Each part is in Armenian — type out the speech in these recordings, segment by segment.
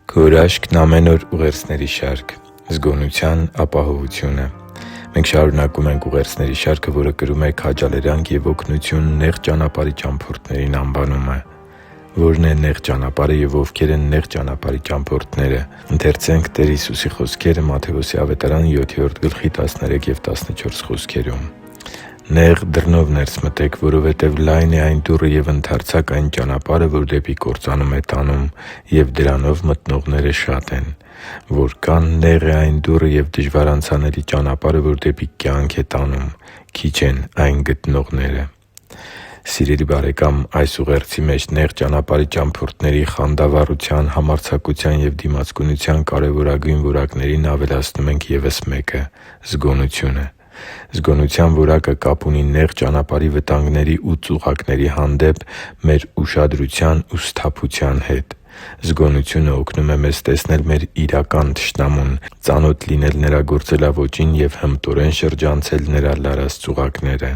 Քո հրաշքն ամեն օր ուղերձների շարք։ Զգոնության ապահովությունը։ Մենք շարունակում ենք ուղերձների շարքը, որը կրում է «Քաջալերանք և օգնություն նեղ ճանապարհի ճամփորդներին» անվանումը։ Ո՞րն է նեղ ճանապարհը և ովքեր են նեղ ճանապարհի ճամփորդները։ «Նեղ դռնով ներս մտեք, որովհետև լայն է այն դուռը և ընդարձակ այն ճանապարհը, որ դեպի կործանում է տանում, և դրանով մտնողները շատ են։ Որքան նեղ է այն դուռը և դժվարանցանելի ճանապարհը, որ դեպի կյանք է տանում, քիչ են այն գտնողները» (Մատթեոս 7․13-14): Սիրելի՛ բարեկամ, այս ուղերձի մեջ նեղ ճանապարհի ճամփորդների խանդավառության, համարձակության և դիմացկունության կարևորագույն որակներին ավելացնում ենք ևս մեկը՝ զգոնությունը։ Զգոնության որակը կապ ունի նեղ ճանապարհի վտանգների ու ծուղակների հանդեպ մեր ուշադրության ու սթափության հետ։ Զգոնությունը օգնում է մեզ տեսնել մեր իրական թշնամուն, ծանոթ լինել նրա գործելաոճին և հմտորեն շրջանցել նրա լարած ծուղակները։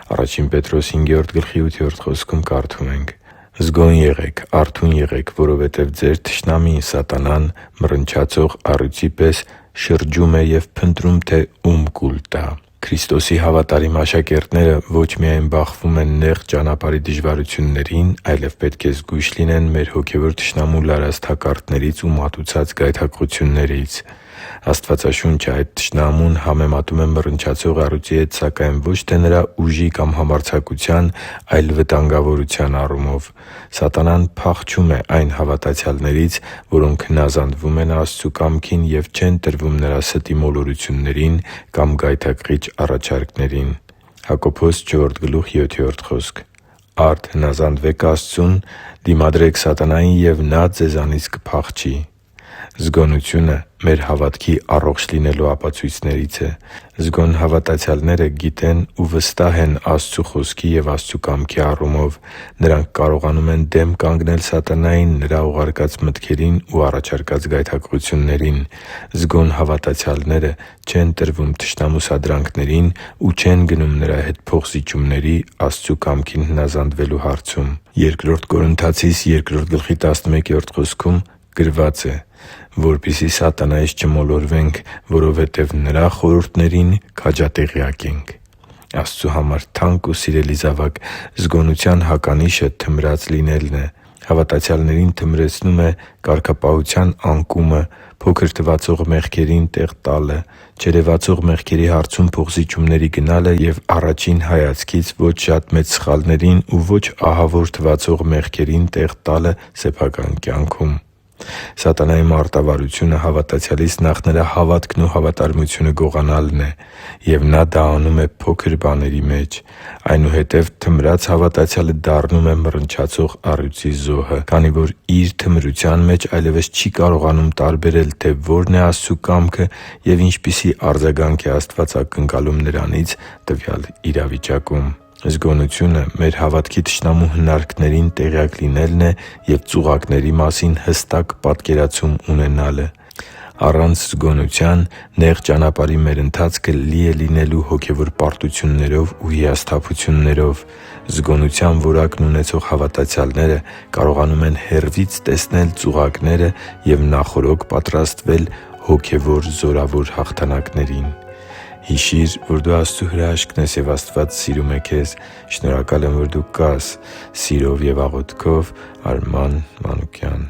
Ա Պետրոս 5․8 խոսքում կարդում ենք. «Զգո՛ն եղեք, արթո՛ւն եղեք, որովհետև ձեր թշնամին՝ Սատանան, մռնչացող առյուծի պես շրջում է և փնտրում, թե ում կուլ տա» Քրիստոսի հավատարիմ աշակերտները ո՛չ միայն բախվում են նեղ ճանապարհի դժվարություններին, այլև պետք է զգույշ լինեն մեր հոգևոր թշնամու լարած թակարդներից ու մատուցած գայթակղություններից։ Աստվածաշունչը այդ թշնամուն համեմատում է մռնչացող առյուծի հետ, սակայն ոչ թե նրա ուժի կամ համարձակության, այլ վտանգավորության առումով։ Սատանան փախչում է այն հավատացյալներից, որոնք հնազանդվում են Աստծու կամքին և չեն տրվում նրա ստի մոլորություններին կամ գայթակղիչ առաջարկներին։ Հակոբոս 4․7 «Արդ հնազանդվե՛ք Աստծուն, դիմադրե՛ք սատանային, և նա ձեզանից կփախչի» Զգոնությունը մեր հավատքի առողջ լինելու ապացույցներից է։ Զգոն հավատացյալները գիտեն ու վստահ են Աստծու Խոսքի և Աստծու կամքի առումով։ Նրանք կարողանում են դեմ կանգնել սատանային, նրա ուղարկած մտքերին ու առաջարկած գայթակղություններին։ Զգոն հավատացյալները չեն տրվում թշնամու սադրանքներին ու չեն գնում նրա հետ փոխզիջումների Աստծու կամքին հնազանդվելու հարցում։ Բ Կորնթացիս 2․11 խոսքում գրված է. «Որպեսզի սատանայից չմոլորվենք, որովհետև նրա խորհուրդներին քաջատեղյակ ենք» Աստծու համար թանկ ու սիրելի՛ զավակ, զգոնության հականիշը թմրած լինելն է։ Հավատացյալներին թմրեցնում է կարգապահության անկումը, փոքր թվացող մեղքերին տեղ տալը, չերևացող մեղքերի հարցում փոխզիջումների գնալը և առաջին հայացքից ոչ շատ մեծ սխալներին ու ոչ ահավոր թվացող մեղքերին տեղ տալը սեփական կյանքում։ Սատանայի մարտավարությունը հավատացյալից նախ նրա հավատքն ու հավատարմությունը գողանալն է, և նա դա անում է փոքր բաների մեջ։ Այնուհետև թմրած հավատացյալը դառնում է մռնչացող առյուծի զոհը, քանի որ իր թմրության մեջ այլևս չի կարողանում տարբերել, թե ո՛րն է Աստծու կամքը և ինչպիսի արձագանք է Աստված ակնկալում նրանից տվյալ իրավիճակում։ Զգոնությունը մեր հավատքի թշնամու հնարքներին տեղյակ լինելն է և ծուղակների մասին հստակ պատկերացում ունենալը։ Առանց զգոնության նեղ ճանապարհի մեր ընթացքը լի է լինելու հոգևոր պարտություններով ու հիասթափություններով։ Զգոնության որակն ունեցող հավատացյալները կարողանում են հեռվից տեսնել ծուղակները և նախօրոք պատրաստվել հոգևոր զորավոր հաղթանակներին։ Հիշի՛ր, որ դու Աստծո հրաշքն ես, և Աստված սիրում է քեզ։ Շնորհակալ եմ, որ դու կա՛ս։ Սիրով և աղոթքով, Արման Մանուկյան։